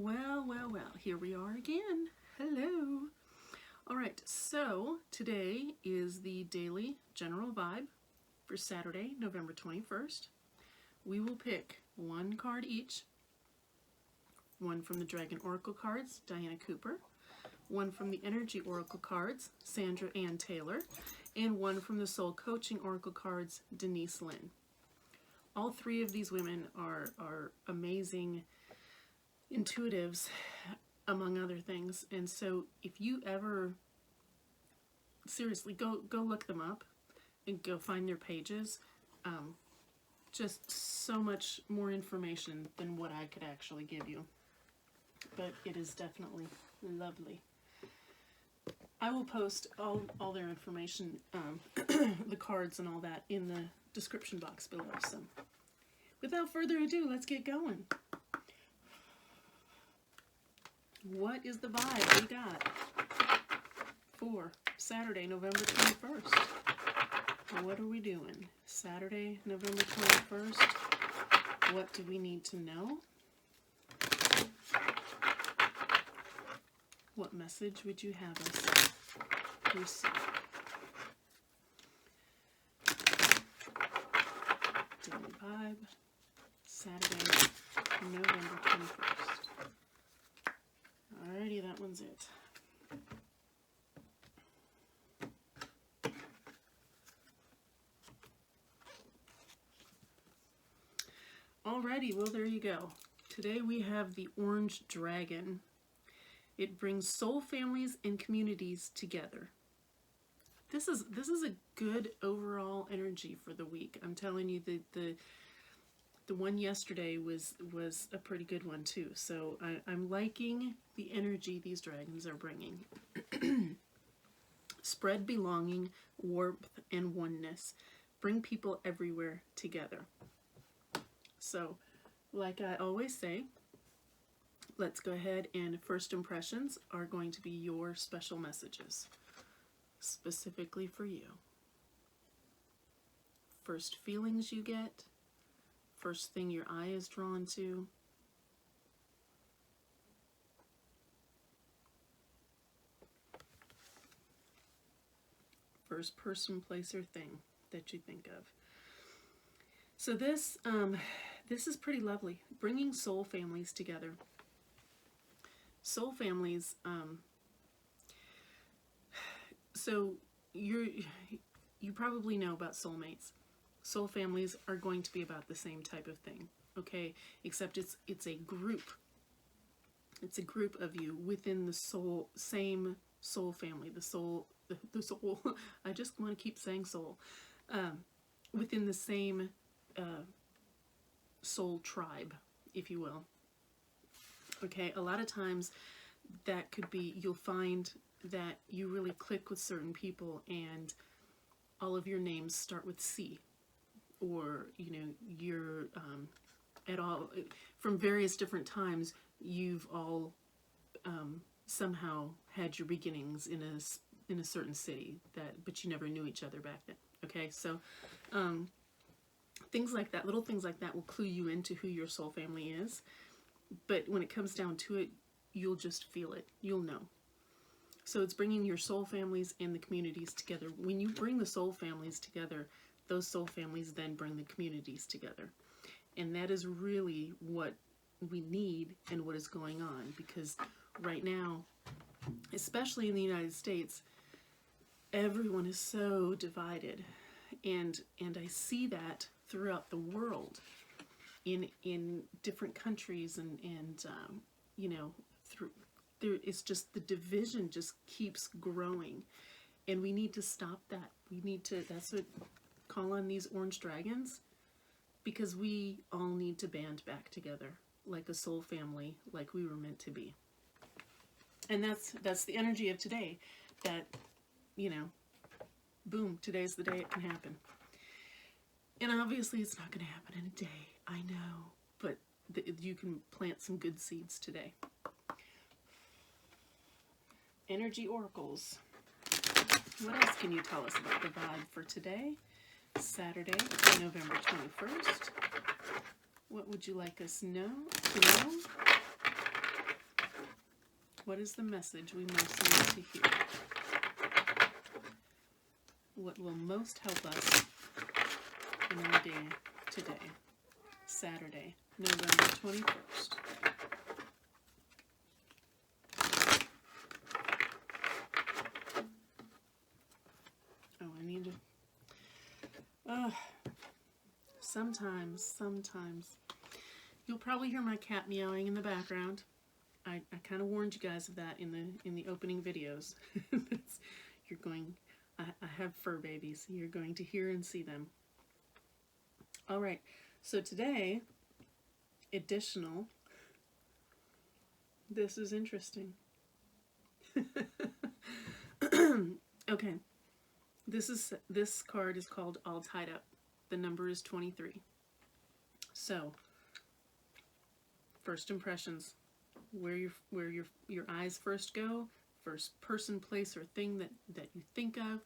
Well, here we are again. Hello. All right, so today is the daily general vibe for Saturday, November 21st. We will pick one card each, one from the Dragon Oracle cards, Diana Cooper, one from the Energy Oracle cards, Sandra Ann Taylor, and one from the Soul Coaching Oracle cards, Denise Lynn. All three of these women are amazing intuitives, among other things, and so if you ever seriously go look them up and go find their pages, just so much more information than what I could actually give you, but it is definitely lovely. I will post all their information, the cards and all that, in the description box below. So without further ado, let's get going. What is the vibe we got for Saturday, November 21st? What are we doing? Saturday, November 21st. What do we need to know? What message would you have us receive? Daily vibe, Saturday, November 21st. Alrighty, that one's it. Alrighty, well there you go. Today we have the Orange Dragon. It brings soul families and communities together. This is a good overall energy for the week. I'm telling you, the one yesterday was a pretty good one too. So I'm liking the energy these dragons are bringing. Spread belonging, warmth, and oneness. Bring people everywhere together. So, like I always say, let's go ahead, and first impressions are going to be your special messages, specifically for you. First feelings you get, first thing your eye is drawn to. First person, place, or thing that you think of. So this is pretty lovely, bringing soul families together. Soul families, so you probably know about soulmates. Soul families are going to be about the same type of thing, okay? Except it's a group. It's a group of you within the same soul family. The soul. I just want to keep saying soul. Within the same soul tribe, if you will. Okay, a lot of times that could be, you'll find that you really click with certain people and all of your names start with C, or you're at all from various different times. You've all somehow had your beginnings in a certain city, but you never knew each other back then. Okay, so things like that, little things like that will clue you into who your soul family is. But when it comes down to it, you'll just feel it. You'll know. So it's bringing your soul families and the communities together. When you bring the soul families together, those soul families then bring the communities together. And that is really what we need and what is going on. Because right now, especially in the United States, everyone is so divided. And I see that throughout the world. In different countries, and through there, it's just the division just keeps growing, and we need to stop that. We need to. That's what, call on these orange dragons, because we all need to band back together like a soul family, like we were meant to be. And that's the energy of today. That boom, today's the day it can happen. And obviously, it's not going to happen in a day. I know, but you can plant some good seeds today. Energy oracles. What else can you tell us about the vibe for today, Saturday, November 21st? What would you like us to know? What is the message we most need to hear? What will most help us in our day today, Saturday, November 21st? Oh, I need to... Sometimes. You'll probably hear my cat meowing in the background. I kind of warned you guys of that in the opening videos. You're going... I have fur babies. You're going to hear and see them. All right. So today, additional. This is interesting. Okay. This card is called All Tied Up. The number is 23. So, first impressions. Where your eyes first go. First person, place, or thing that you think of,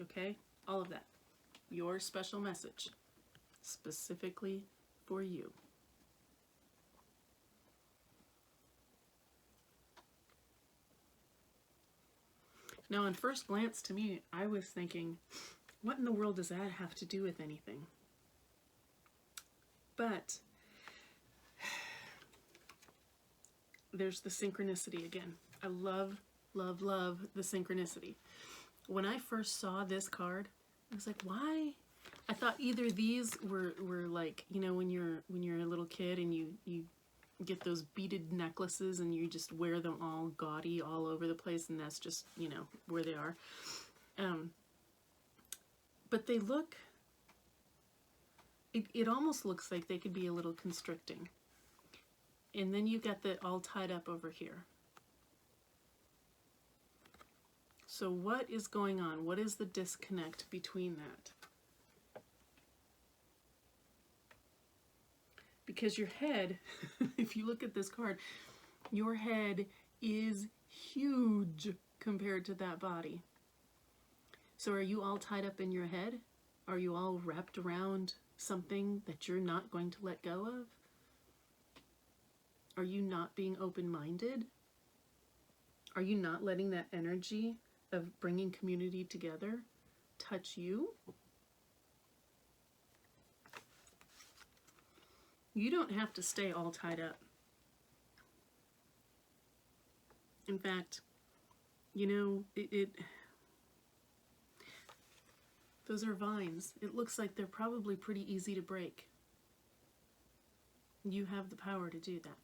okay? All of that. Your special message. Specifically for you. Now, on first glance to me, I was thinking, what in the world does that have to do with anything? But there's the synchronicity again. I love the synchronicity. When I first saw this card, I was like, why? I thought either these were like, you know, when you're a little kid and you get those beaded necklaces and you just wear them all gaudy all over the place, and that's just, you know, where they are. But they look, it almost looks like they could be a little constricting. And then you got the all tied up over here. So what is going on? What is the disconnect between that? Because your head, if you look at this card, your head is huge compared to that body. So are you all tied up in your head? Are you all wrapped around something that you're not going to let go of? Are you not being open-minded? Are you not letting that energy of bringing community together touch you? You don't have to stay all tied up. In fact, you know, those are vines. It looks like they're probably pretty easy to break. You have the power to do that.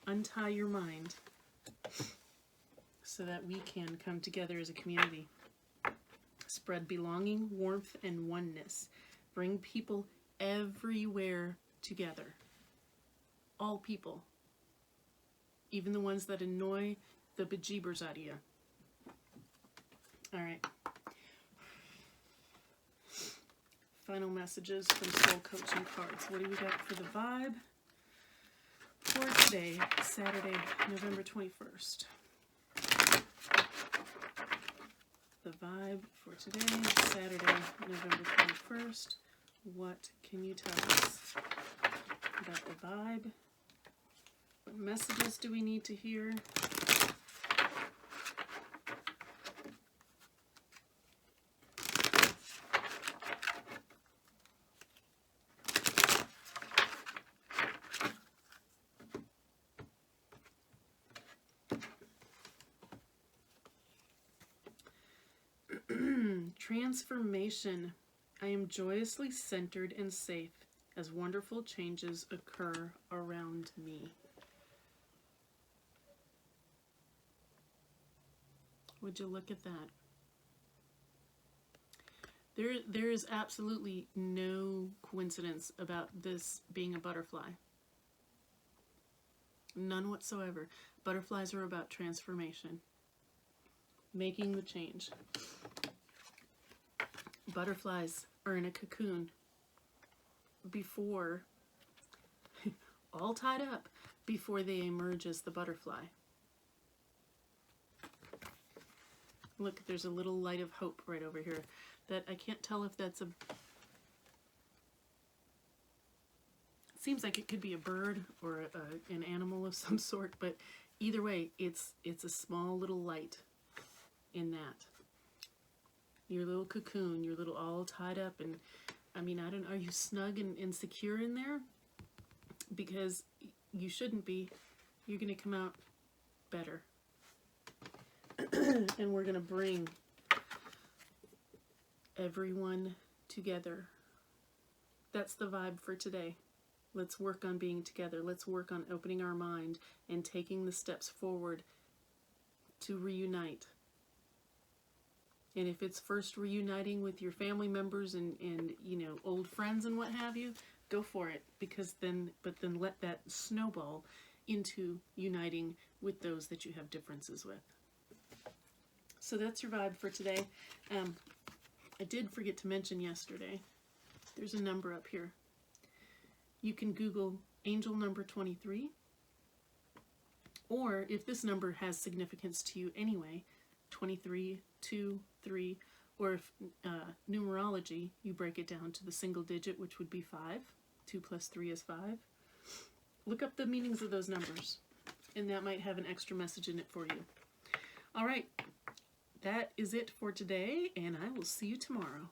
Untie your mind so that we can come together as a community. Spread belonging, warmth, and oneness. Bring people everywhere together. All people. Even the ones that annoy the bejeebers out of you. All right. Final messages from Soul Coaching cards. What do we got for the vibe for today, Saturday, November 21st? The vibe for today, Saturday, November 21st. What can you tell us about the vibe? What messages do we need to hear? Transformation. I am joyously centered and safe as wonderful changes occur around me. Would you look at that? There is absolutely no coincidence about this being a butterfly. None whatsoever. Butterflies are about transformation. Making the change. Butterflies are in a cocoon before, all tied up, before they emerge as the butterfly. Look, there's a little light of hope right over here that I can't tell if that's a seems like it could be a bird or an animal of some sort, but either way, it's a small little light in that. Your little cocoon, your little all tied up, and I mean, I don't know, are you snug and secure in there? Because you shouldn't be. You're going to come out better. And we're going to bring everyone together. That's the vibe for today. Let's work on being together. Let's work on opening our mind and taking the steps forward to reunite. And if it's first reuniting with your family members and you know, old friends and what have you, go for it. Because then let that snowball into uniting with those that you have differences with. So that's your vibe for today. I did forget to mention yesterday, there's a number up here. You can Google angel number 23, or if this number has significance to you anyway, 23, 2, 3, or if numerology, you break it down to the single digit, which would be 5. 2 plus 3 is 5. Look up the meanings of those numbers, and that might have an extra message in it for you. All right, that is it for today, and I will see you tomorrow.